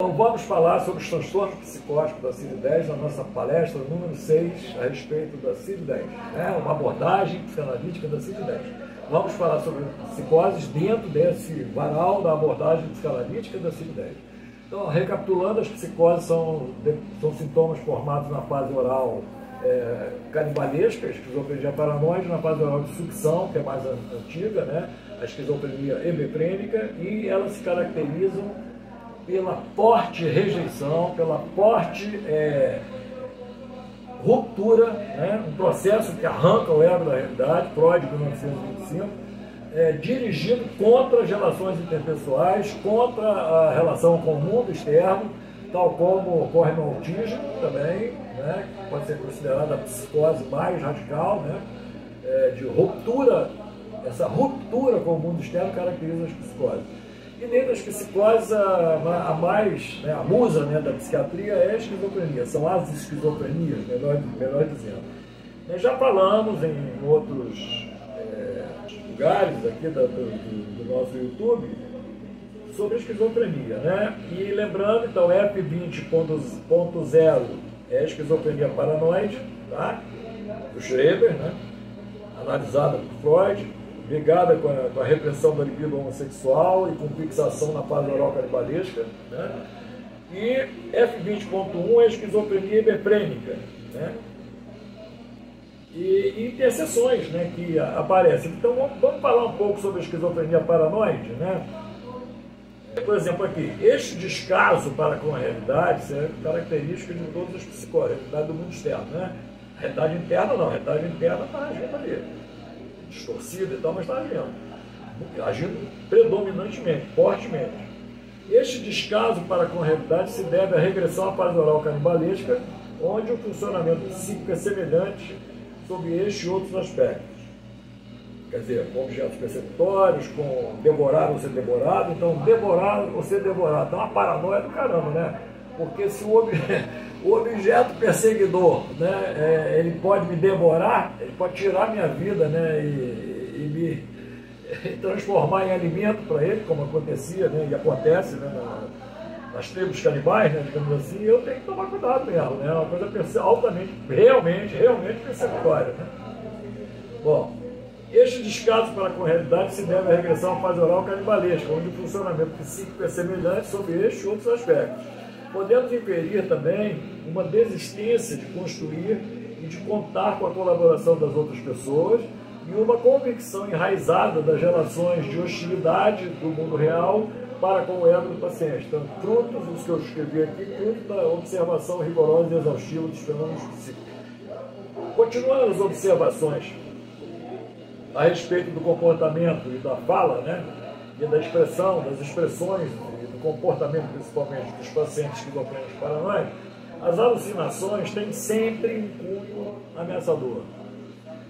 Então vamos falar sobre os transtornos psicóticos da CID-10 na nossa palestra número 6 a respeito da CID-10, né? Uma abordagem psicanalítica da CID-10. Vamos falar sobre psicoses dentro desse varal da abordagem psicanalítica da CID-10. Então, recapitulando, as psicoses são sintomas formados na fase oral canibalesca, a esquizofrenia paranoide, na fase oral de sucção, que é mais antiga, né? A esquizofrenia hebephrênica, e elas se caracterizam pela forte rejeição, pela forte ruptura, né? Um processo que arranca o ego da realidade, Freud, 1925, dirigido contra as relações interpessoais, contra a relação com o mundo externo, tal como ocorre no autismo também, né? Que pode ser considerada a psicose mais radical, né? De ruptura, essa ruptura com o mundo externo caracteriza as psicoses. E dentro das psicoses, a mais, né, a musa, né, da psiquiatria é a esquizofrenia, são as esquizofrenias, melhor dizendo. Nós já falamos em outros lugares aqui do nosso YouTube sobre a esquizofrenia, né? E lembrando, então, F20.0 é a esquizofrenia paranoide, tá? Do Schreber, né? Analisada por Freud, ligada com a repressão da libido homossexual e com fixação na fase oral canibalesca, né? E F20.1 é a esquizofrenia hebephrênica, né? E tem exceções, né, que aparecem. Então vamos falar um pouco sobre a esquizofrenia paranoide, né? Por exemplo, aqui, este descaso para com a realidade, isso é característica de todas as psicoses, a realidade do mundo externo, né? A realidade interna não, a realidade interna está agindo ali, distorcida e tal, mas está agindo predominantemente, fortemente. Este descaso para com a realidade se deve à regressão à fase oral canibalesca, onde o funcionamento psíquico é semelhante sobre este e outros aspectos. Quer dizer, com objetos perceptórios, com devorar ou ser devorado. Então, devorar ou ser devorado é uma paranoia do caramba, né? Porque se o objeto perseguidor, né, ele pode me devorar, ele pode tirar minha vida, né, e me transformar em alimento para ele, como acontecia, né, e acontece, né, nas tribos canibais, né, digamos assim, eu tenho que tomar cuidado mesmo, né? É uma coisa altamente, realmente persecutória, né? Bom, este descaso para com a realidade se deve à regressão à fase oral canibalesca, onde o funcionamento psíquico é semelhante sobre este e outros aspectos. Podemos inferir também uma desistência de construir e de contar com a colaboração das outras pessoas e uma convicção enraizada das relações de hostilidade do mundo real para com o ego do paciente. Então, frutos dos que eu escrevi aqui, fruto da observação rigorosa e exaustiva dos fenômenos psíquicos. Continuando as observações a respeito do comportamento e da fala, né, e da expressão, das expressões e do comportamento, principalmente, dos pacientes esquizofrênicos paranoicos, as alucinações têm sempre um cunho ameaçador.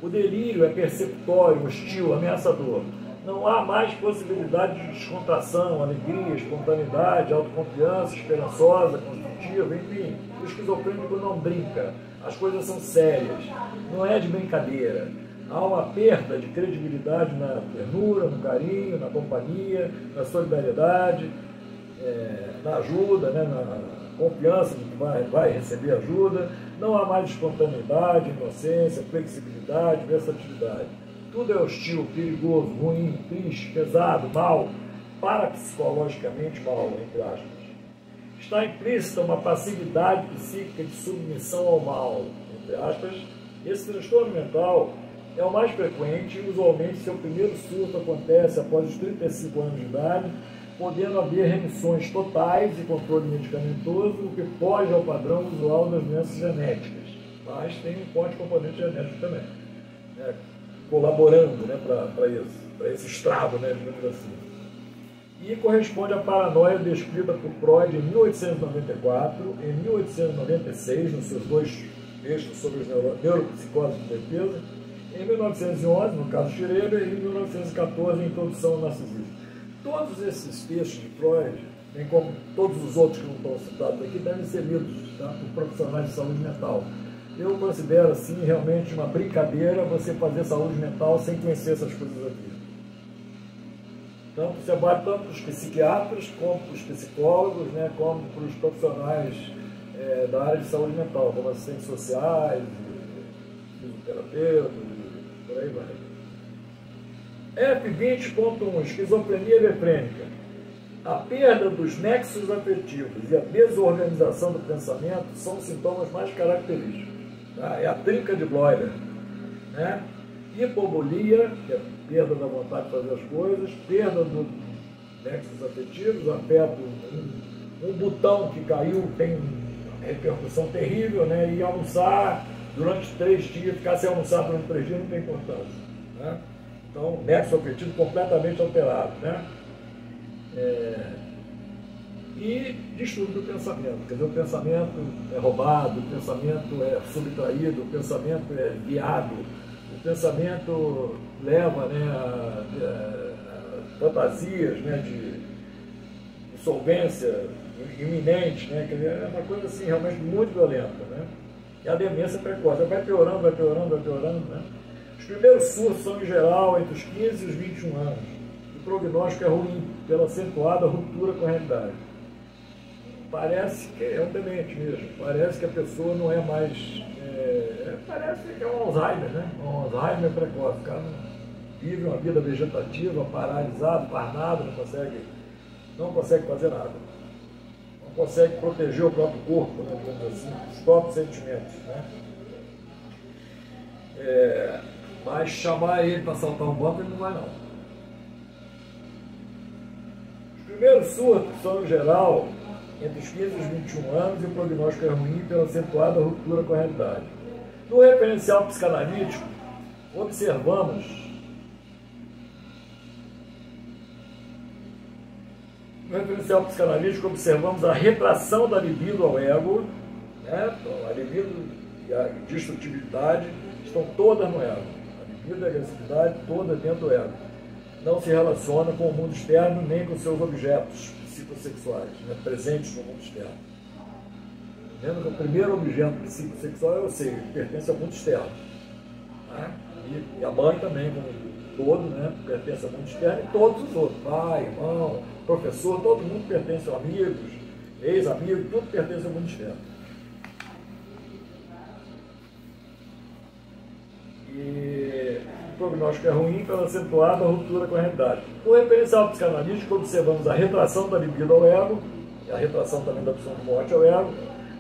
O delírio é perceptório, hostil, ameaçador. Não há mais possibilidade de descontração, alegria, espontaneidade, autoconfiança, esperançosa, construtiva, enfim. O esquizofrênico não brinca, as coisas são sérias, não é de brincadeira. Há uma perda de credibilidade na ternura, no carinho, na companhia, na solidariedade, na ajuda, né, na confiança de que vai receber ajuda. Não há mais espontaneidade, inocência, flexibilidade, versatilidade. Tudo é hostil, perigoso, ruim, triste, pesado, mal, parapsicologicamente mal, entre aspas. Está implícita uma passividade psíquica de submissão ao mal, entre aspas. Esse transtorno mental é o mais frequente e, usualmente, seu primeiro surto acontece após os 35 anos de idade, podendo haver remissões totais e controle medicamentoso, o que foge ao padrão usual das doenças genéticas. Mas tem um forte componente genético também, né, colaborando, né, para esse estrago, né, digamos assim. E corresponde à paranoia descrita por Freud em 1894, em 1896, nos seus dois textos sobre as neuropsicoses de defesa, em 1911, no caso Schreber, e em 1914, em Introdução ao Narcisismo. Todos esses textos de Freud, bem como todos os outros que não estão citados aqui, devem ser lidos, tá, por profissionais de saúde mental. Eu considero, assim, realmente uma brincadeira você fazer saúde mental sem conhecer essas coisas aqui. Tanto você vale tanto para os psiquiatras, como para os psicólogos, né, como para os profissionais da área de saúde mental, como assistentes sociais, fisioterapeutas, por aí vai. F20.1, esquizofrenia hebefrênica. A perda dos nexos afetivos e a desorganização do pensamento são os sintomas mais característicos. Tá? É a trinca de Bloyer, né? Hipobolia, que é a perda da vontade de fazer as coisas, perda dos nexos afetivos, afeta um botão que caiu, tem uma repercussão terrível, né? E almoçar durante 3 dias, ficar sem almoçar durante 3 dias não tem importância, né? Então, nexo afetivo completamente alterado, né? E distúrbio do pensamento, quer dizer, o pensamento é roubado, o pensamento é subtraído, o pensamento é guiado, o pensamento leva, né, a fantasias, né, de insolvência iminente, né, quer dizer, é uma coisa assim realmente muito violenta, né? E a demência precoce vai piorando, vai piorando, vai piorando, né? Os primeiros surtos são em geral entre os 15 e os 21 anos. O prognóstico é ruim pela acentuada ruptura com a realidade. Parece que é um demente mesmo, parece que a pessoa não é mais. Parece que é um Alzheimer, né? Um Alzheimer precoce. O cara vive uma vida vegetativa, paralisado, faz nada, não consegue fazer nada. Não consegue proteger o próprio corpo, né, digamos assim, os próprios sentimentos, né? Mas chamar ele para saltar um banco, ele não vai não. Os primeiros surtos são, em geral, entre os 15 e os 21 anos, e o prognóstico é ruim pela acentuada ruptura com a realidade. No referencial psicanalítico, observamos a retração da libido ao ego, né? Então, a libido e a destrutividade estão todas no ego. A libido e a agressividade toda dentro do ego. Não se relaciona com o mundo externo nem com seus objetos psicossexuais, né, presentes no mundo externo. Lembra que o primeiro objeto psicossexual é o seio, que pertence ao mundo externo. Né? E a mãe também, como todo, né, pertence ao mundo externo, e todos os outros, pai, irmão, professor, todo mundo pertence a amigos, ex-amigos, tudo pertence ao mundo externo. E o prognóstico é ruim pela acentuada ruptura com a realidade. No referencial psicanalítico, observamos a retração da libido ao ego, e a retração também da opção de morte ao ego,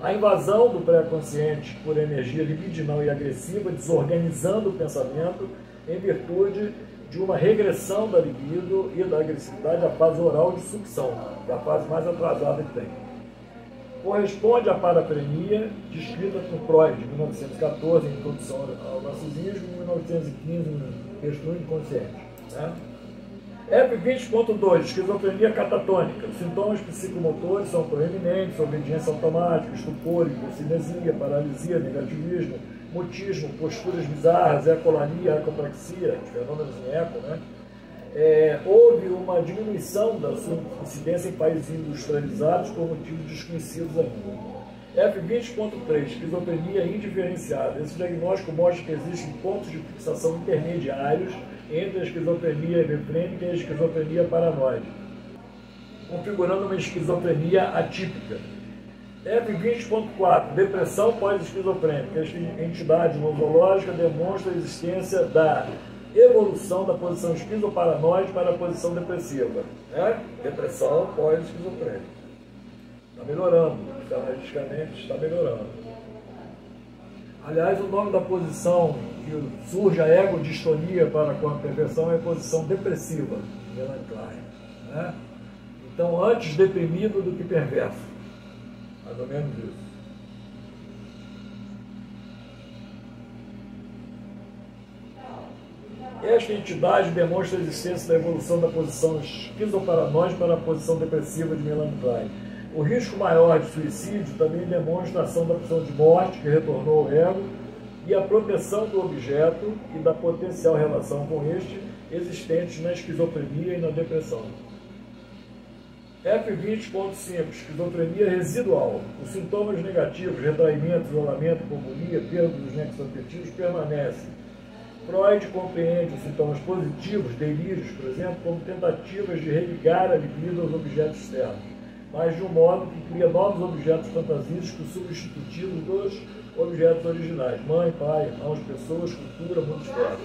a invasão do pré-consciente por energia libidinal e agressiva, desorganizando o pensamento em virtude de uma regressão da libido e da agressividade à fase oral de sucção, que é a fase mais atrasada que tem. Corresponde à parafrenia, descrita por Freud, em 1914, em Introdução ao Narcisismo, em 1915, no texto do Inconsciente. Né? F20.2, esquizofrenia catatônica. Os sintomas psicomotores são proeminentes, obediência automática, estupor, hipocinesia, paralisia, negativismo, mutismo, posturas bizarras, ecolania, ecopraxia, fenômenos em eco, né? Houve uma diminuição da sua incidência em países industrializados por motivos desconhecidos ainda. F20.3, esquizofrenia indiferenciada. Esse diagnóstico mostra que existem pontos de fixação intermediários entre a esquizofrenia hebefrênica e a esquizofrenia paranoide, configurando uma esquizofrenia atípica. F20.4, depressão pós-esquizofrênica. Esta entidade nosológica demonstra a existência da evolução da posição esquizoparanoide para a posição depressiva. Né? Depressão pós-esquizofrênica. Está melhorando, estatisticamente está melhorando. Aliás, o nome da posição que surge a ego-distonia para com a perversão é a posição depressiva, Melanie Klein. Né? Então, antes deprimido do que perverso. Mais ou menos isso. Esta entidade demonstra a existência da evolução da posição esquizoparanoide para a posição depressiva de Melanie Klein. O risco maior de suicídio também demonstra a ação da opção de morte, que retornou ao ego, e a proteção do objeto e da potencial relação com este, existentes na esquizofrenia e na depressão. F20.5, esquizofrenia residual. Os sintomas negativos, retraimento, isolamento, hipomonia, perda dos nexos afetivos permanecem. Freud compreende os sintomas positivos, delírios, por exemplo, como tentativas de religar a libido aos objetos externos, mas de um modo que cria novos objetos fantasísticos substitutivos dos objetos originais: mãe, pai, irmãos, pessoas, cultura, mundo externo.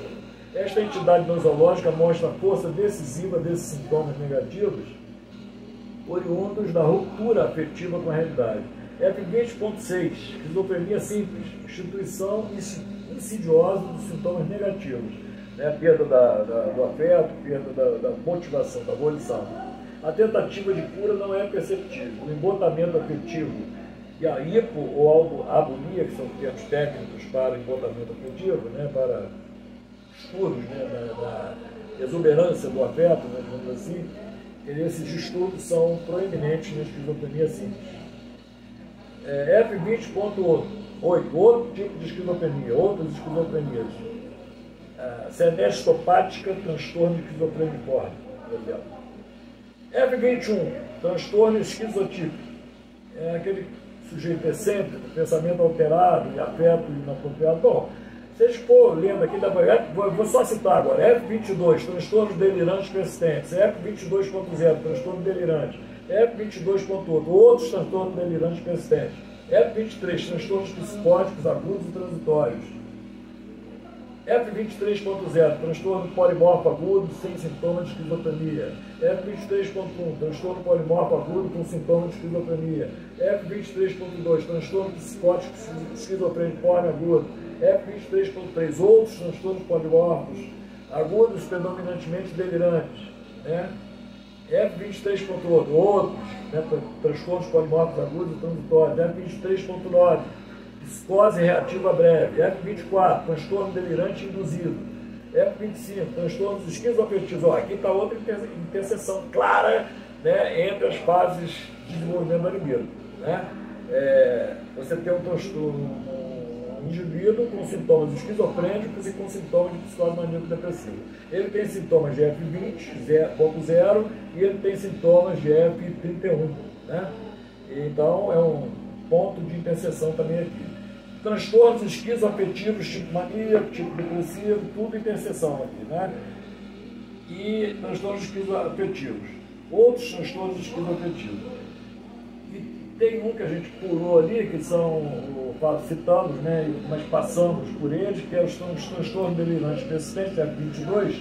Esta entidade nosológica mostra a força decisiva desses sintomas negativos oriundos da ruptura afetiva com a realidade. F20.6, esquizofrenia simples, instituição insidiosa dos sintomas negativos, né? Perda do afeto, perda da motivação, da volição. A tentativa de cura não é perceptível. O embotamento afetivo e a hipo ou abulia, que são termos técnicos para embotamento afetivo, né? Para estudos, né? da exuberância do afeto, né? Digamos assim, esses estudos são proeminentes na esquizofrenia simples. F20.8, outro tipo de esquizofrenia, outras esquizofrenias. Senestopática, transtorno de esquizofreniforme, por exemplo. F21, transtorno esquizotípico. É aquele sujeito excêntrico, pensamento alterado, e afeto inapropriado. Bom, se vocês for lendo aqui da manhã, vou só citar agora. F22, transtornos delirantes persistentes. F22.0, transtorno delirante. F22.8, outros transtornos delirantes persistentes. F23, transtornos psicóticos agudos e transitórios. F23.0, transtorno polimorfo agudo sem sintomas de esquizofrenia. F23.1, transtorno polimorfo agudo com sintomas de esquizofrenia. F23.2, transtorno psicótico esquizofreniforme agudo. F23.3, outros transtornos polimorfos agudos predominantemente delirantes, né? F23.8, outros, né, transtornos polimorfos agudos e transitórios. F23.9, psicose reativa breve. F24, transtorno delirante induzido. F25, transtornos esquizoafetivos. Aqui está outra interseção clara, né, entre as fases de desenvolvimento da libido, né? Você tem um transtorno, um indivíduo com sintomas esquizofrênicos e com sintomas de psicose maníaco-depressiva. Ele tem sintomas de F20.0 e ele tem sintomas de F31, né? Então é um ponto de interseção também aqui. Transtornos esquizoafetivos, tipo maníaco, tipo depressivo, tudo interseção aqui, né? E transtornos esquizoafetivos. Outros transtornos esquizoafetivos. E tem um que a gente pulou ali, que são, citamos, né, mas passamos por eles, que é os transtornos delirantes persistentes, F22,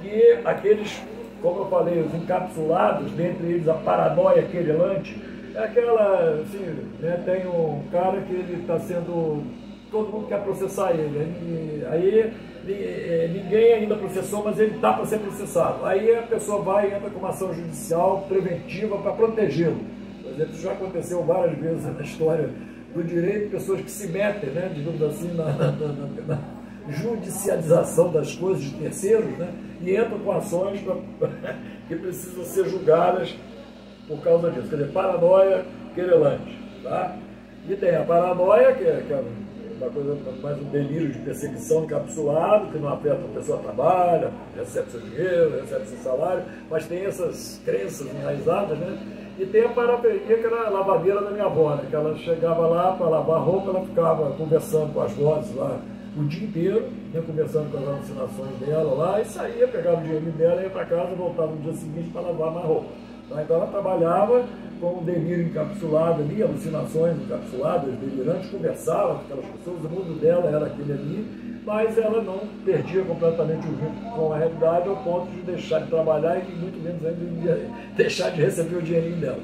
e aqueles, como eu falei, os encapsulados, dentre eles a paranoia querelante. É aquela, assim, né, tem um cara que ele está sendo, todo mundo quer processar ele, aí ninguém ainda processou, mas ele está para ser processado. Aí a pessoa vai e entra com uma ação judicial preventiva para protegê-lo. Por exemplo, isso já aconteceu várias vezes na história do direito, pessoas que se metem, né, digamos assim, na judicialização das coisas de terceiros, né, e entram com ações que precisam ser julgadas por causa disso. Quer dizer, paranoia querelante, tá? E tem a paranoia, que é uma coisa mais um delírio de perseguição encapsulado, que não afeta a pessoa trabalha, recebe seu dinheiro, recebe seu salário, mas tem essas crenças enraizadas, né? E tem a parapenia, que era a lavadeira da minha avó, né? Que ela chegava lá para lavar roupa, ela ficava conversando com as vozes lá o dia inteiro, né? Conversando com as alucinações dela lá, e saía, pegava o dinheirinho dela, ia para casa e voltava no dia seguinte para lavar mais roupa. Então ela trabalhava com um delírio encapsulado ali, alucinações encapsuladas, delirantes, conversava com aquelas pessoas, o mundo dela era aquele ali, mas ela não perdia completamente o vínculo com a realidade ao ponto de deixar de trabalhar e muito menos ainda deixar de receber o dinheirinho dela.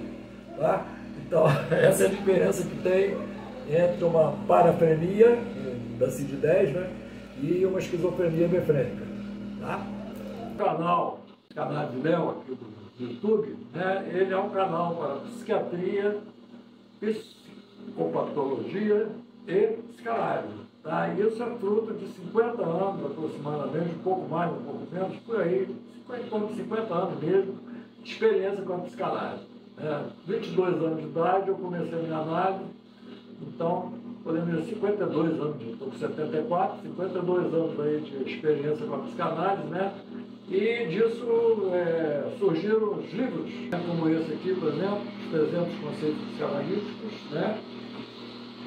Tá? Então essa é a diferença que tem entre uma parafrenia, da CID-10, né, e uma esquizofrenia befrênica. Tá? O canal de Léo aqui do YouTube, né, ele é um canal para psiquiatria, psicopatologia e psicanálise. Tá? Isso é fruto de 50 anos aproximadamente, um pouco mais, um pouco menos, por aí, 50 anos mesmo, de experiência com a psicanálise. 22 anos de idade eu comecei a minha análise, então, podemos dizer 52 anos, estou com 74, 52 anos aí de experiência com a psicanálise, né? E disso surgiram os livros, né, como esse aqui, por exemplo, os 300 conceitos psicanalíticos, né?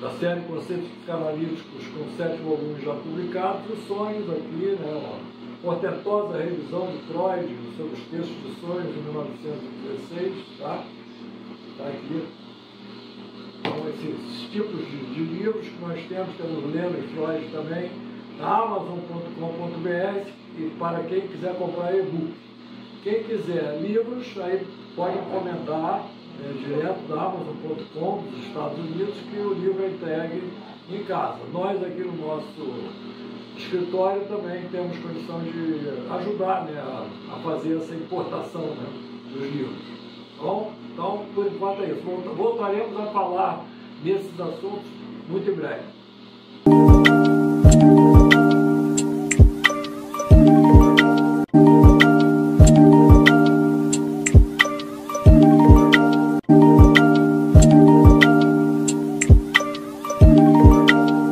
da série Conceitos Psicanalíticos, com 7 volumes já publicados, e sonhos aqui, né, uma portentosa revisão de Freud sobre os textos de sonhos de 1916, tá? Tá aqui. Então, esses tipos de livros que nós temos lendo em Freud também, na Amazon.com.br, e para quem quiser comprar e-book. Quem quiser livros, aí pode encomendar direto da Amazon.com dos Estados Unidos, que o livro é entregue em casa. Nós aqui no nosso escritório também temos condição de ajudar, né, a fazer essa importação, né, dos livros. Bom, então, por enquanto é isso. Voltaremos a falar desses assuntos muito em breve.